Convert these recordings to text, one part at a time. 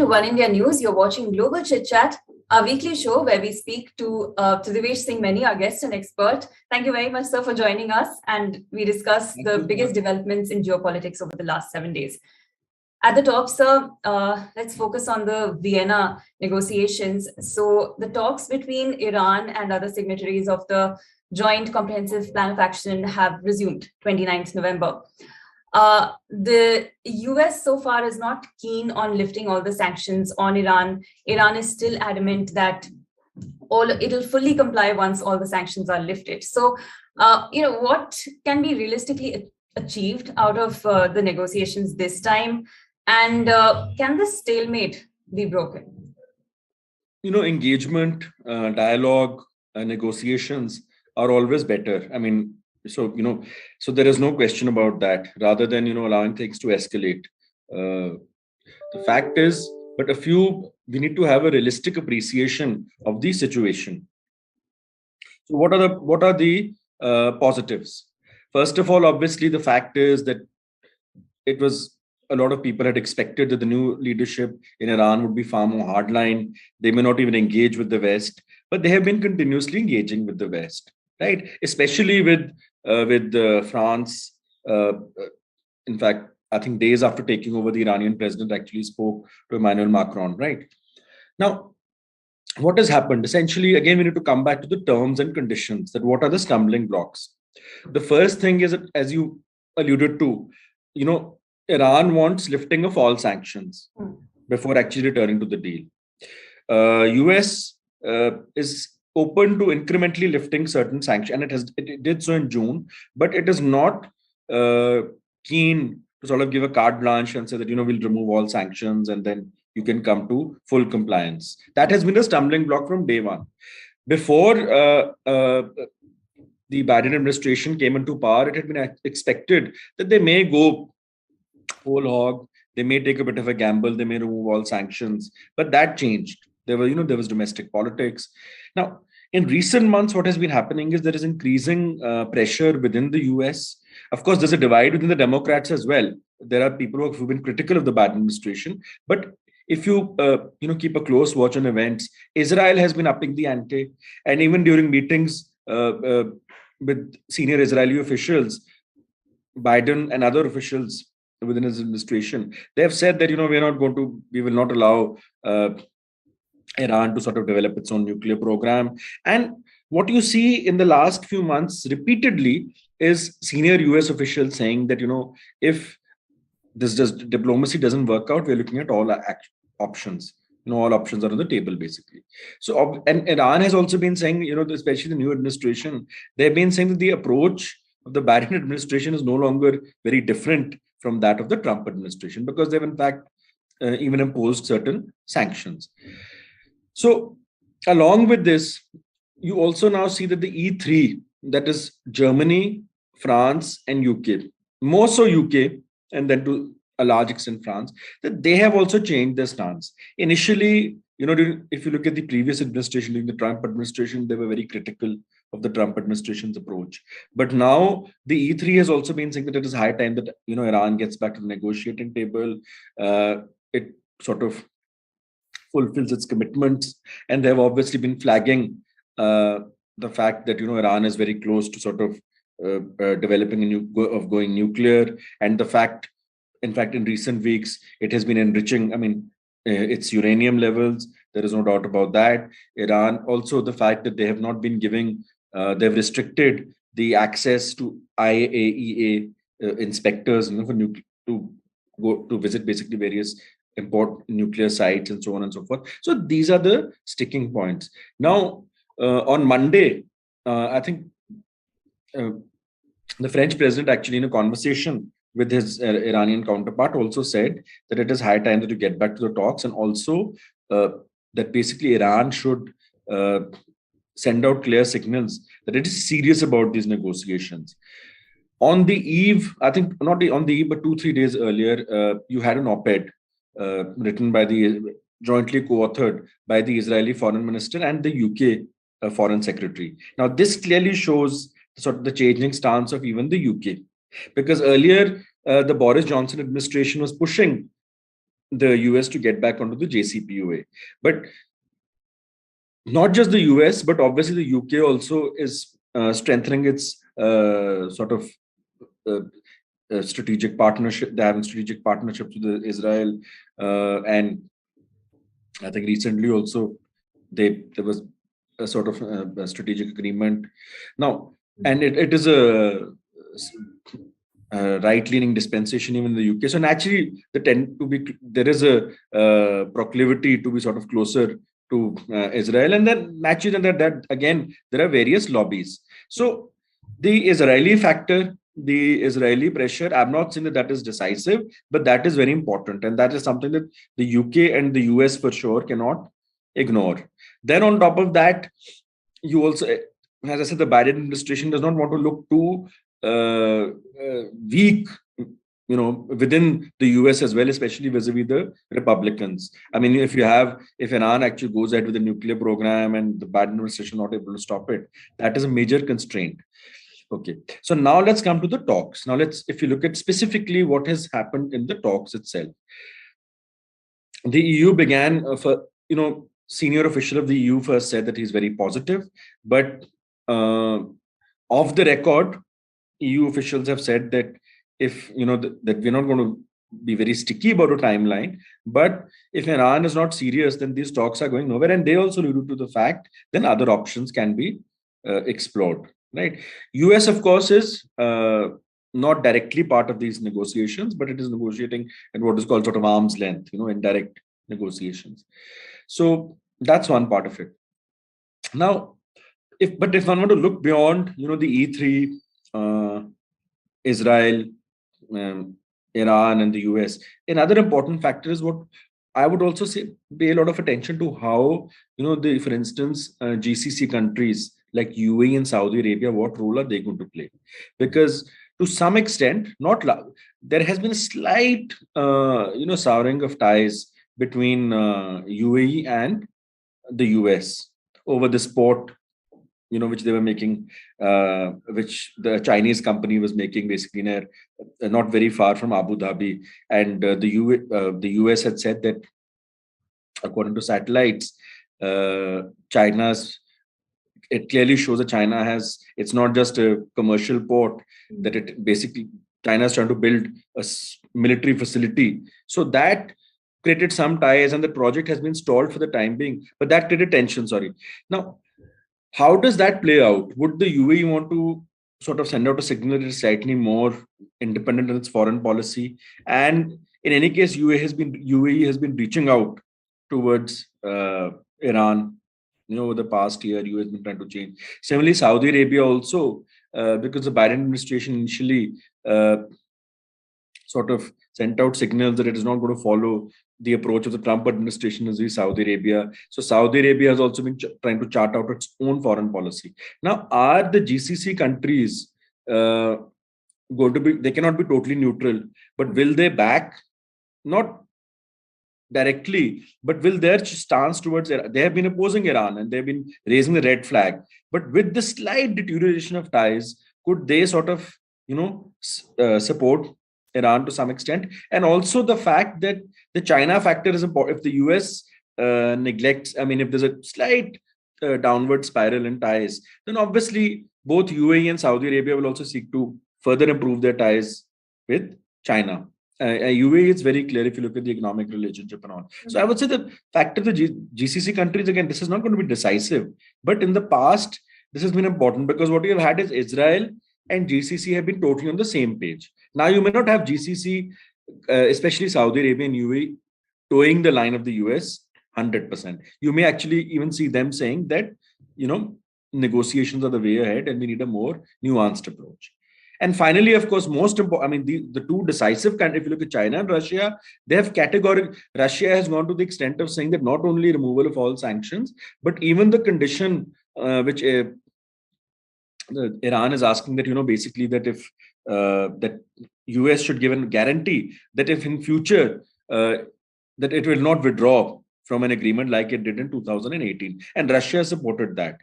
to Oneindia News. You're watching Global Chit Chat, our weekly show where we speak to Devesh Singh Mani, our guest and expert. Thank you very much, sir, for joining us. And we discuss the biggest developments in geopolitics over the last 7 days. At the top, sir, let's focus on the Vienna negotiations. So the talks between Iran and other signatories of the Joint Comprehensive Plan of Action have resumed 29th November. The US so far is not keen on lifting all the sanctions on Iran. Iran is still adamant that it'll fully comply once all the sanctions are lifted. So, what can be realistically achieved out of the negotiations this time? And can this stalemate be broken? Engagement, dialogue, negotiations are always better. So there is no question about that, rather than, allowing things to escalate. The fact is, we need to have a realistic appreciation of the situation. So what are the positives? First of all, obviously, the fact is that a lot of people had expected that the new leadership in Iran would be far more hardline. They may not even engage with the West, but they have been continuously engaging with the West, right? Especially with France. In fact, I think days after taking over, the Iranian president actually spoke to Emmanuel Macron, right? Now, what has happened? Essentially, again, we need to come back to the terms and conditions, that what are the stumbling blocks. The first thing is, as you alluded to, Iran wants lifting of all sanctions before actually returning to the deal. US is open to incrementally lifting certain sanctions, and it did so in June, but it is not keen to sort of give a carte blanche and say that, we'll remove all sanctions and then you can come to full compliance. That has been a stumbling block from day one. Before the Biden administration came into power, it had been expected that they may go whole hog, they may take a bit of a gamble, they may remove all sanctions, but that changed. There was domestic politics. Now, in recent months, what has been happening is there is increasing pressure within the US. Of course, there's a divide within the Democrats as well. There are people who've been critical of the Biden administration, but if you keep a close watch on events, Israel has been upping the ante, and even during meetings with senior Israeli officials, Biden and other officials within his administration, they have said that we will not allow Iran to sort of develop its own nuclear program. And what you see in the last few months repeatedly is senior US officials saying that if diplomacy doesn't work out, we're looking at all options. All options are on the table, basically. So, and Iran has also been saying, especially the new administration, they've been saying that the approach of the Biden administration is no longer very different from that of the Trump administration, because they've in fact even imposed certain sanctions. So along with this, you also now see that the E3, that is Germany, France, and UK, more so UK, and then to a large extent France, that they have also changed their stance. Initially, if you look at the previous administration, during the Trump administration, they were very critical of the Trump administration's approach. But now the E3 has also been saying that it is high time that Iran gets back to the negotiating table. It sort of fulfills its commitments, and they have obviously been flagging the fact that Iran is very close to sort of developing going nuclear, and the fact, in fact, in recent weeks it has been enriching its uranium levels. There is no doubt about that. Iran also, the fact that they have not been giving, they've restricted the access to IAEA inspectors to go to visit basically various important nuclear sites and so on and so forth. So these are the sticking points. Now, on Monday, I think the French president actually, in a conversation with his Iranian counterpart, also said that it is high time that you get back to the talks, and also that basically Iran should send out clear signals that it is serious about these negotiations. On the eve, I think not on the eve, but 2-3 days earlier, you had an op-ed written by jointly co-authored by the Israeli foreign minister and the UK foreign secretary. Now, this clearly shows sort of the changing stance of even the UK, because earlier the Boris Johnson administration was pushing the US to get back onto the JCPOA. But not just the US, but obviously the UK also is strengthening its sort of strategic partnership. They're having strategic partnerships with Israel, and I think recently also there was a sort of a strategic agreement now, and it is a right-leaning dispensation even in the UK. So naturally, there is a proclivity to be sort of closer to Israel, and then naturally that again there are various lobbies. So the Israeli factor, the Israeli pressure, I'm not saying that is decisive, but that is very important, and that is something that the UK and the US for sure cannot ignore. Then on top of that, you also, as I said, the Biden administration does not want to look too weak, within the US as well, especially vis-a-vis the Republicans. I mean, if Iran actually goes ahead with the nuclear program and the Biden administration not able to stop it, that is a major constraint. Okay, so now let's come to the talks. Now if you look at specifically what has happened in the talks itself, the EU began senior official of the EU first said that he's very positive, but off the record, EU officials have said that if that we're not going to be very sticky about a timeline, but if Iran is not serious, then these talks are going nowhere. And they also alluded to the fact then other options can be explored. Right? US, of course, is not directly part of these negotiations, but it is negotiating at what is called sort of arm's length, indirect negotiations. So that's one part of it. Now, if one were to look beyond, the E3, Israel, Iran, and the US, another important factor is what I would also say pay a lot of attention to how, for instance, GCC countries like UAE and Saudi Arabia, what role are they going to play? Because to some extent, there has been a slight, souring of ties between UAE and the US over this port, which they were making, which the Chinese company was making basically not very far from Abu Dhabi. And the US had said that, according to satellites, it clearly shows that China it's not just a commercial port, that it basically, China is trying to build a military facility. So that created some ties, and the project has been stalled for the time being, but that created tension, Now, how does that play out? Would the UAE want to sort of send out a signal that is slightly more independent in its foreign policy? And in any case, UAE has been reaching out towards Iran. Over the past year, UAE has been trying to change. Similarly, Saudi Arabia also, because the Biden administration initially sort of sent out signals that it is not going to follow the approach of the Trump administration as Saudi Arabia. So Saudi Arabia has also been trying to chart out its own foreign policy. Now, are the GCC countries going to be, they cannot be totally neutral, but will they back, not directly, but will their stance towards Iran, they have been opposing Iran and they've been raising the red flag, but with the slight deterioration of ties, could they sort of, support Iran to some extent? And also the fact that the China factor is important. If the US neglects, if there's a slight downward spiral in ties, then obviously both UAE and Saudi Arabia will also seek to further improve their ties with China. UAE is very clear if you look at the economic relationship and all. So I would say the fact of the GCC countries, again, this is not going to be decisive, but in the past, this has been important because what you have had is Israel and GCC have been totally on the same page. Now, you may not have GCC, especially Saudi Arabia and UAE, towing the line of the US 100%. You may actually even see them saying that, negotiations are the way ahead and we need a more nuanced approach. And finally, of course, most important, the two decisive countries, if you look at China and Russia, they have Russia has gone to the extent of saying that not only removal of all sanctions, but even the condition which Iran is asking that, basically that if that US should give a guarantee that if in future that it will not withdraw from an agreement like it did in 2018. And Russia supported that.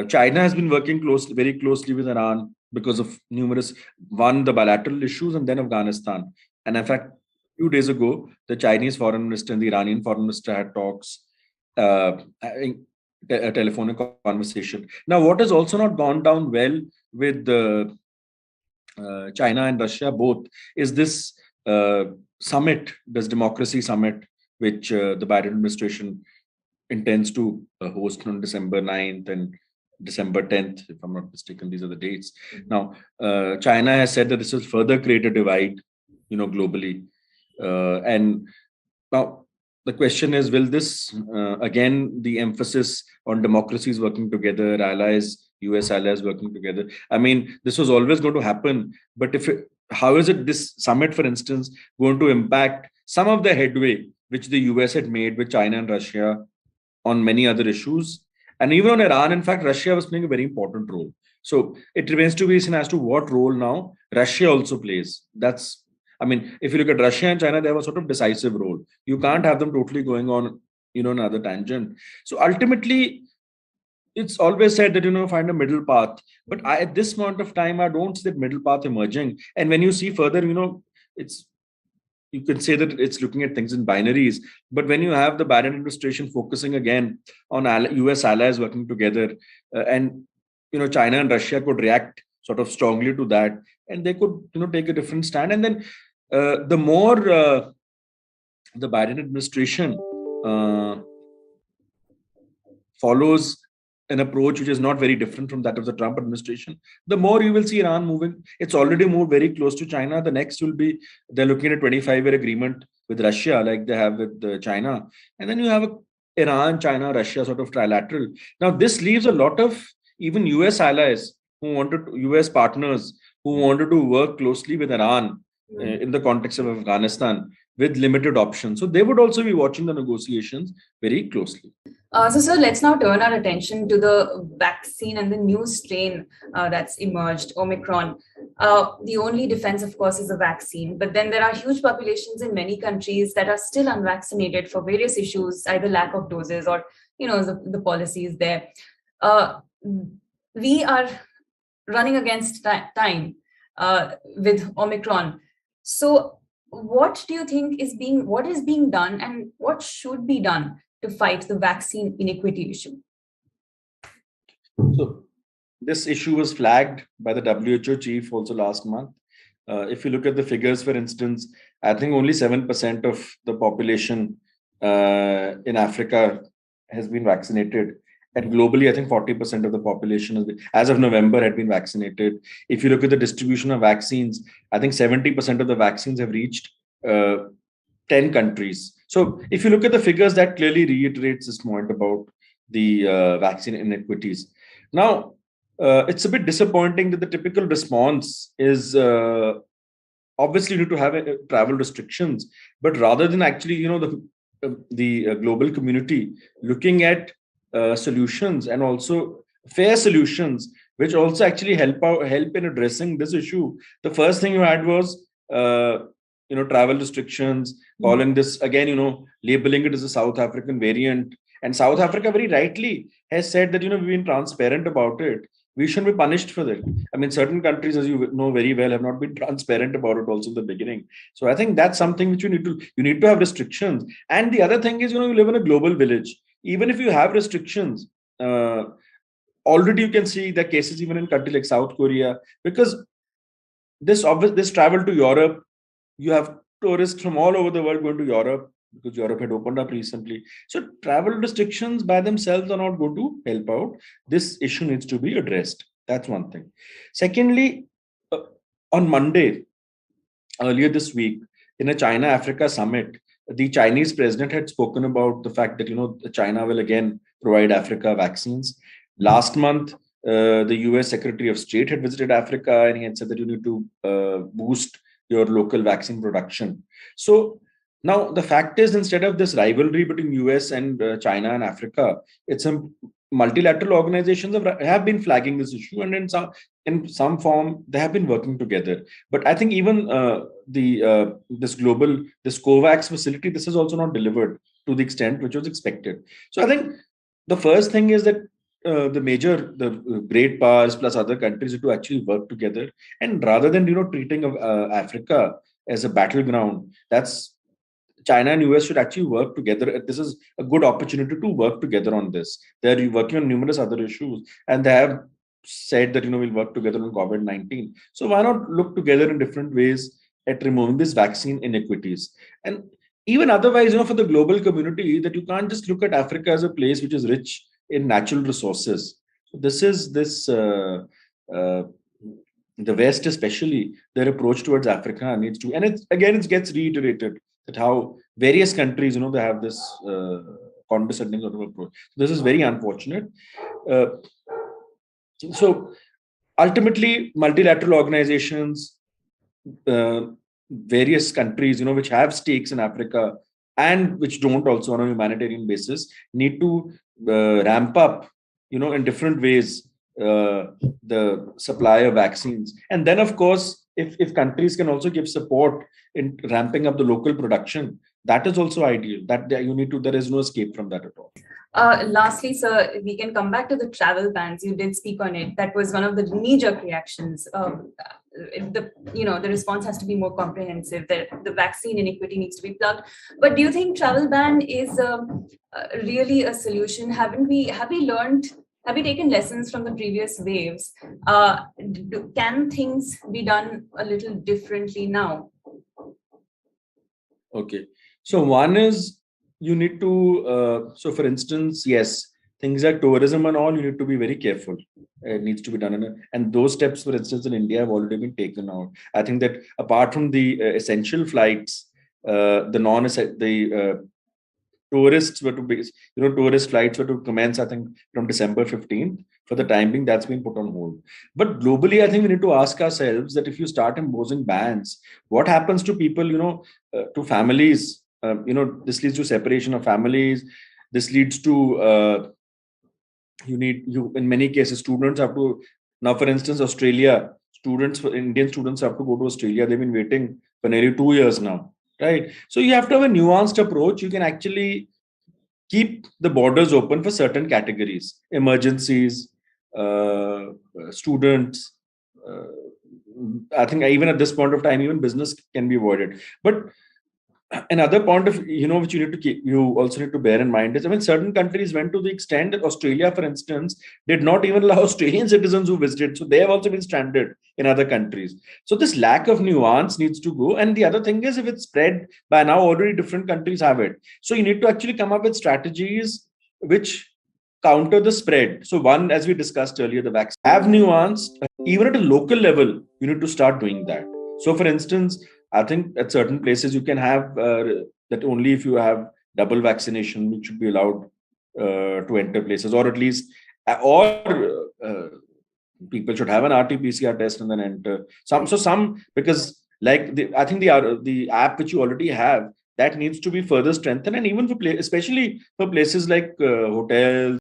China has been working very closely with Iran because of the bilateral issues and then Afghanistan. And in fact, few days ago, the Chinese foreign minister and the Iranian foreign minister had talks, having a telephonic conversation. Now, what has also not gone down well with China and Russia both is this summit, this democracy summit, which the Biden administration intends to host on December 9th and December 10th, if I'm not mistaken. These are the dates. Now, China has said that this will further create a divide, globally. And now the question is, will this, again, the emphasis on democracies working together, allies, US allies working together? I mean, this was always going to happen. But how is it this summit, for instance, going to impact some of the headway which the US had made with China and Russia on many other issues? And even on Iran, in fact, Russia was playing a very important role. So it remains to be seen as to what role now Russia also plays. If you look at Russia and China, they have a sort of decisive role. You can't have them totally going on, another tangent. So ultimately, it's always said that, find a middle path. But at this point of time, I don't see that middle path emerging. And when you see further, you can say that it's looking at things in binaries. But when you have the Biden administration focusing again on US allies working together, and China and Russia could react sort of strongly to that, and they could take a different stand. And then the more the Biden administration follows an approach which is not very different from that of the Trump administration, the more you will see Iran moving. It's already moved very close to China. The next will be, they're looking at a 25-year agreement with Russia, like they have with China. And then you have a Iran, China, Russia sort of trilateral. Now, this leaves a lot of even US allies US partners who wanted to work closely with Iran in the context of Afghanistan with limited options. So they would also be watching the negotiations very closely. So, sir, let's now turn our attention to the vaccine and the new strain that's emerged, Omicron. The only defense, of course, is a vaccine. But then there are huge populations in many countries that are still unvaccinated for various issues, either lack of doses or, the policies there. We are running against time with Omicron. So what do you think what is being done and what should be done to fight the vaccine inequity issue? So this issue was flagged by the WHO chief also last month. If you look at the figures, for instance, I think only 7% of the population in Africa has been vaccinated. And globally, I think 40% of the population, as of November, had been vaccinated. If you look at the distribution of vaccines, I think 70% of the vaccines have reached 10 countries. So if you look at the figures, that clearly reiterates this point about the vaccine inequities. Now, it's a bit disappointing that the typical response is obviously you need to have travel restrictions, but rather than actually, the global community looking at solutions and also fair solutions, which also actually help in addressing this issue. The first thing you had was, travel restrictions, calling this again, labeling it as a South African variant. And South Africa very rightly has said that, we've been transparent about it. We shouldn't be punished for that. I mean, certain countries, as you know very well, have not been transparent about it also in the beginning. So I think that's something which you need to have restrictions. And the other thing is, you live in a global village. Even if you have restrictions, already you can see the cases even in countries like South Korea, because this travel to Europe, you have tourists from all over the world going to Europe because Europe had opened up recently. So travel restrictions by themselves are not going to help out. This issue needs to be addressed. That's one thing. Secondly, on Monday, earlier this week, in a China-Africa summit, the Chinese president had spoken about the fact that, China will again provide Africa vaccines. Last month, the US Secretary of State had visited Africa and he had said that you need to boost your local vaccine production. So now the fact is, instead of this rivalry between US and China and Africa, it's a multilateral organizations have been flagging this issue, and in some form they have been working together. But I think even this COVAX facility, this is also not delivered to the extent which was expected. So I think the first thing is that the great powers plus other countries to actually work together, and rather than treating Africa as a battleground, that's China and US should actually work together. This is a good opportunity to work together on this. They're working on numerous other issues, and they have said that we'll work together on COVID-19. So why not look together in different ways at removing these vaccine inequities? And even otherwise, for the global community, that you can't just look at Africa as a place which is rich in natural resources. So the West, especially, their approach towards Africa needs to, and it gets reiterated that how various countries, they have this condescending sort of approach. This is very unfortunate. So ultimately, multilateral organizations, various countries, which have stakes in Africa and which don't also on a humanitarian basis, need to ramp up, in different ways, the supply of vaccines. And then, of course, if countries can also give support in ramping up the local production, that is also ideal. That there is no escape from that at all. Lastly, sir, we can come back to the travel bans. You did speak on it. That was one of the knee-jerk reactions. The response has to be more comprehensive. The vaccine inequity needs to be plugged. But do you think travel ban is really a solution? Have we taken lessons from the previous waves? Can things be done a little differently now? Okay. So one is you need to, so for instance, yes, things like tourism and all, you need to be very careful. It needs to be done. And those steps, for instance, in India have already been taken out. I think that apart from the essential flights, tourists were to be, tourist flights were to commence, I think, from December 15th. For the time being, that's been put on hold. But globally, I think we need to ask ourselves that if you start imposing bans, what happens to people, to families? This leads to separation of families. This leads to, in many cases, students have to, now, for instance, Australia, Indian students have to go to Australia. They've been waiting for nearly 2 years now. Right. So you have to have a nuanced approach. You can actually keep the borders open for certain categories, emergencies, students. I think even at this point of time, even business can be avoided. But another point of, which you also need to bear in mind is, certain countries went to the extent that Australia, for instance, did not even allow Australian citizens who visited. So they have also been stranded in other countries. So this lack of nuance needs to go. And the other thing is, if it's spread by now, already different countries have it. So you need to actually come up with strategies which counter the spread. So one, as we discussed earlier, the vaccine have nuance. Even at a local level, you need to start doing that. So for instance, I think at certain places you can have that only if you have double vaccination, you should be allowed to enter places, or at least, people should have an RT-PCR test and then enter. Because I think the app which you already have, that needs to be further strengthened, and even especially for places like hotels,